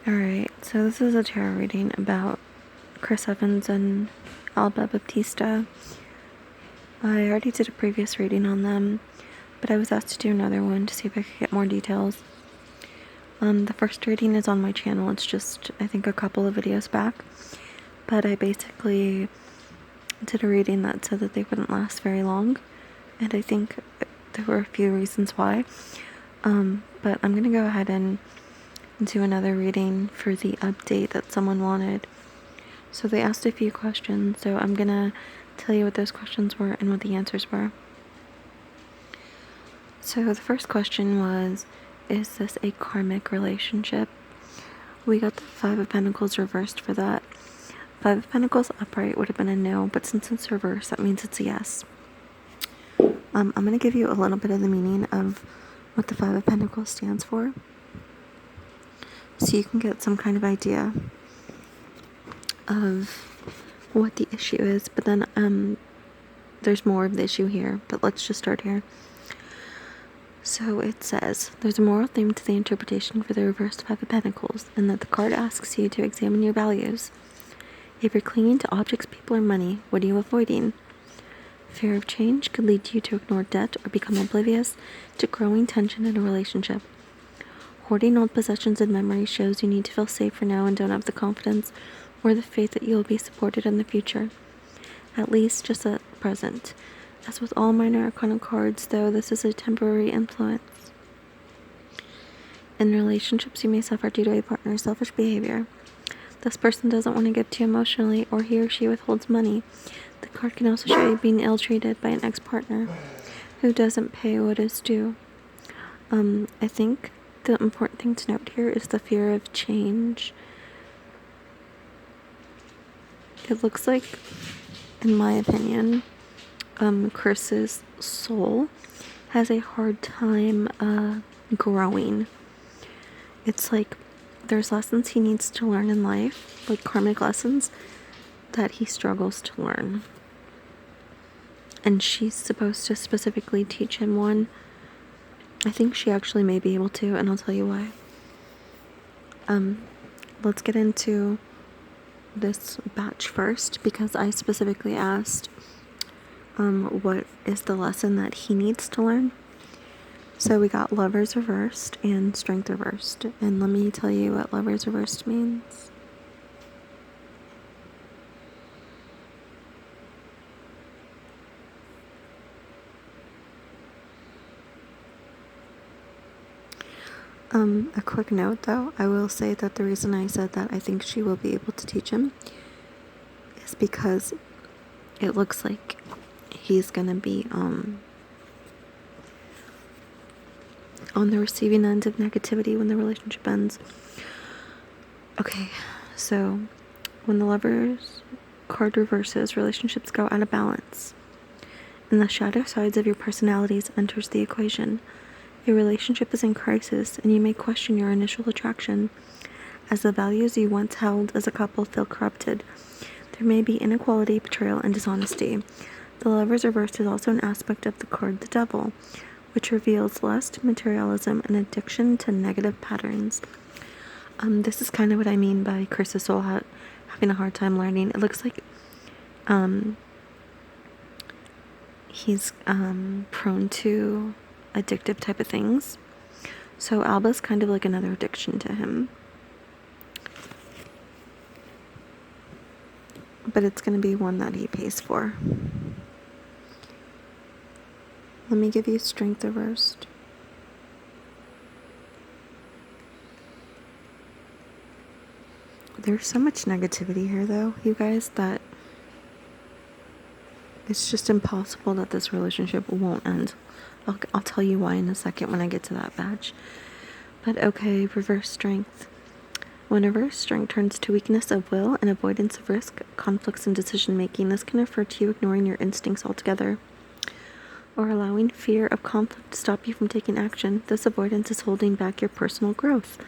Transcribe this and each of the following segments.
Alright, so this is a tarot reading about Chris Evans and Alba Baptista. I already did a previous reading on them, but I was asked to do another one to see if I could get more details. The first reading is on my channel. It's just, I think, a couple of videos back. But I basically did a reading that said that they wouldn't last very long. And I think there were a few reasons why. But I'm going to go ahead and do another reading for the update that someone wanted. So they asked a few questions, so I'm gonna tell you what those questions were and what the answers were. So the first question was, is this a karmic relationship? We got the Five of Pentacles reversed for that. Five of Pentacles upright would have been a no, but since it's reversed, that means it's a yes. I'm gonna give you a little bit of the meaning of what the Five of Pentacles stands for, so you can get some kind of idea of what the issue is. But then there's more of the issue here, but let's just start here. So it says, there's a moral theme to the interpretation for the reversed Five of Pentacles, and that the card asks you to examine your values. If you're clinging to objects, people, or money, what are you avoiding? Fear of change could lead you to ignore debt or become oblivious to growing tension in a relationship. Hoarding old possessions and memories shows you need to feel safe for now and don't have the confidence or the faith that you will be supported in the future. At least just at present. As with all minor arcana cards, though, this is a temporary influence. In relationships, you may suffer due to a partner's selfish behavior. This person doesn't want to give to you emotionally, or he or she withholds money. The card can also show you being ill-treated by an ex-partner who doesn't pay what is due. I think the important thing to note here is the fear of change. It looks like, in my opinion, Chris's soul has a hard time growing. It's like there's lessons he needs to learn in life, like karmic lessons, that he struggles to learn. And she's supposed to specifically teach him one. I think she actually may be able to, and I'll tell you why. Let's get into this batch first, because I specifically asked what is the lesson that he needs to learn. So we got Lovers reversed and Strength reversed, and let me tell you what Lovers reversed means. A quick note though, I will say that the reason I said that I think she will be able to teach him is because it looks like he's gonna be on the receiving end of negativity when the relationship ends. Okay, so when the Lovers card reverses, relationships go out of balance, and the shadow sides of your personalities enters the equation. Your relationship is in crisis, and you may question your initial attraction, as the values you once held as a couple feel corrupted. There may be inequality, betrayal, and dishonesty. The Lovers reversed is also an aspect of the card the Devil, which reveals lust, materialism, and addiction to negative patterns. This is kind of what I mean by Chris's soul having a hard time learning. It looks like he's prone to addictive type of things. So Alba's kind of like another addiction to him. But it's going to be one that he pays for. Let me give you Strength reversed. There's so much negativity here though, you guys, that it's just impossible that this relationship won't end. I'll tell you why in a second when I get to that batch. But okay, reverse strength. When reverse strength turns to weakness of will and avoidance of risk, conflicts, and decision making, this can refer to you ignoring your instincts altogether, or allowing fear of conflict to stop you from taking action. This avoidance is holding back your personal growth.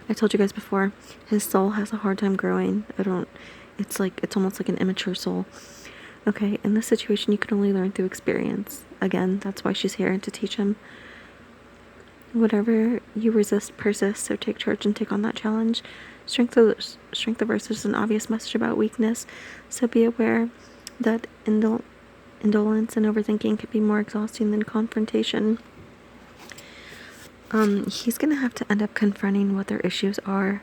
I told you guys before, his soul has a hard time growing. It's almost like an immature soul. Okay, in this situation, you can only learn through experience. Again, that's why she's here, to teach him. Whatever you resist persists, so take charge and take on that challenge. Strength averse is an obvious message about weakness, so be aware that indolence and overthinking can be more exhausting than confrontation. He's gonna have to end up confronting what their issues are,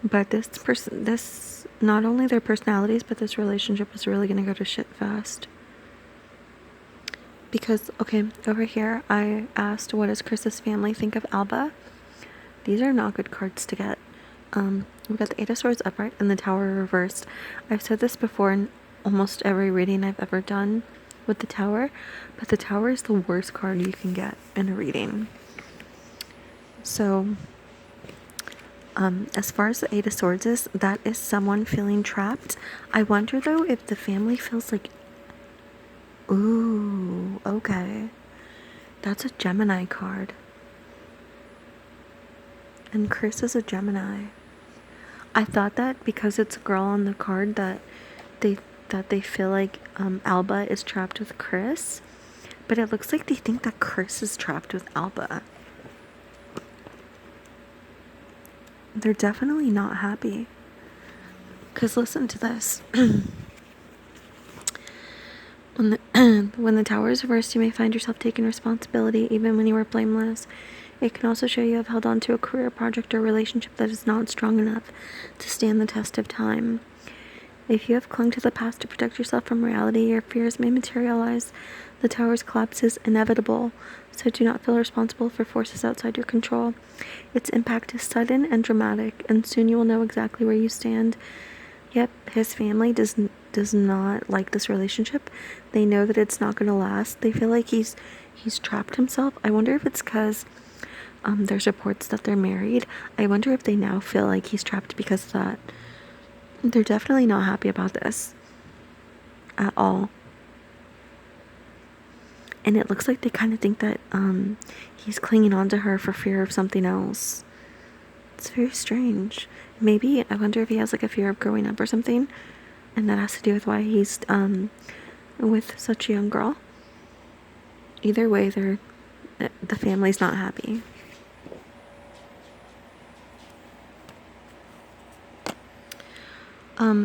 but this not only their personalities, but this relationship is really gonna go to shit fast. Because, okay, over here, I asked, what does Chris's family think of Alba? These are not good cards to get. We got the Eight of Swords upright and the Tower reversed. I've said this before in almost every reading I've ever done with the Tower, but the Tower is the worst card you can get in a reading. So, as far as the Eight of Swords is, that is someone feeling trapped. I wonder, though, if the family feels like, ooh, okay. That's a Gemini card. And Chris is a Gemini. I thought that because it's a girl on the card that they feel like Alba is trapped with Chris. But it looks like they think that Chris is trapped with Alba. They're definitely not happy. Because listen to this. When the Tower is reversed, you may find yourself taking responsibility even when you were blameless. It can also show you have held on to a career, project, or relationship that is not strong enough to stand the test of time. If you have clung to the past to protect yourself from reality, your fears may materialize. The Tower's collapse is inevitable, so do not feel responsible for forces outside your control. Its impact is sudden and dramatic, and soon you will know exactly where you stand. Yep, his family does not like this relationship. They know that it's not going to last. They feel like he's trapped himself. I wonder if it's because there's reports that they're married. I wonder if they now feel like he's trapped because of that. They're definitely not happy about this at all. And it looks like they kind of think that he's clinging on to her for fear of something else. It's very strange. Maybe, I wonder if he has like a fear of growing up or something, and that has to do with why he's with such a young girl. Either way, the family's not happy.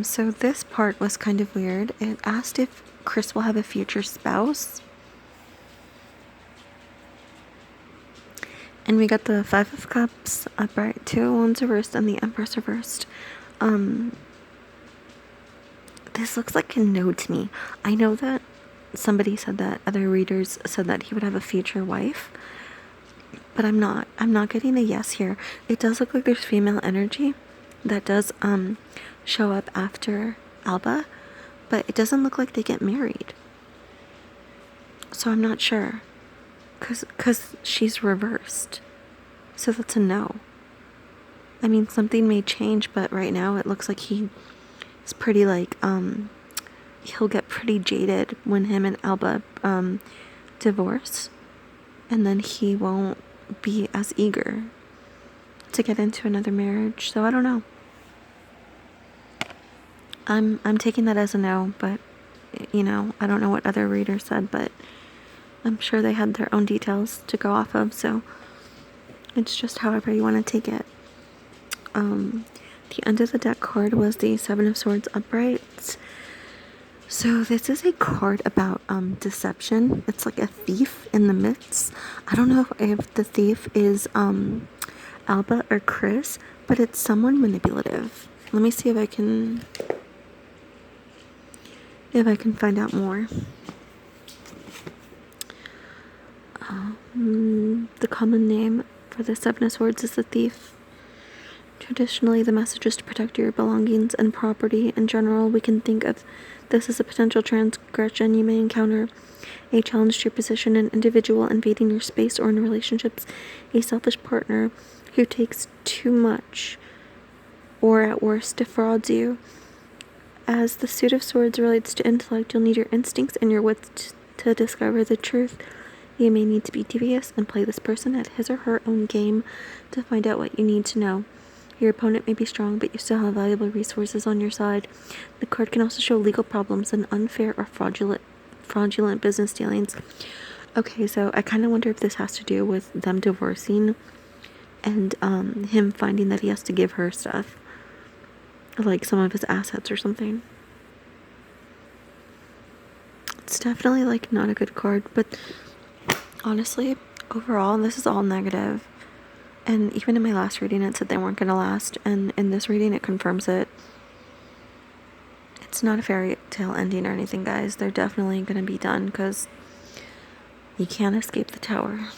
So this part was kind of weird. It asked if Chris will have a future spouse. And we got the Five of Cups upright, Two of Wands reversed, and the Empress reversed. This looks like a no to me. I know that somebody said that, other readers said that he would have a future wife, but I'm not getting a yes here. It does look like there's female energy that does show up after Alba, but it doesn't look like they get married. So I'm not sure. Because she's reversed. So that's a no. I mean, something may change, but right now it looks like he's pretty like, he'll get pretty jaded when him and Alba divorce. And then he won't be as eager to get into another marriage. So I don't know. I'm taking that as a no, but, you know, I don't know what other readers said, but I'm sure they had their own details to go off of, so it's just however you want to take it. The end of the deck card was the Seven of Swords upright. So this is a card about deception. It's like a thief in the midst. I don't know if the thief is Alba or Chris, but it's someone manipulative. Let me see if I can find out more. The common name for the Seven of Swords is the thief. Traditionally, the message is to protect your belongings and property. In general, we can think of this as a potential transgression. You may encounter a challenge to your position, an individual invading your space, or in relationships, a selfish partner who takes too much or at worst defrauds you. As the Suit of Swords relates to intellect, you'll need your instincts and your wits to discover the truth. You may need to be devious and play this person at his or her own game to find out what you need to know. Your opponent may be strong, but you still have valuable resources on your side. The card can also show legal problems and unfair or fraudulent business dealings. Okay, so I kind of wonder if this has to do with them divorcing and him finding that he has to give her stuff, like some of his assets or something. It's definitely like not a good card, but honestly, overall, this is all negative. And even in my last reading, it said they weren't gonna last, and in this reading, it confirms it. It's not a fairy tale ending or anything, guys. They're definitely gonna be done because you can't escape the tower.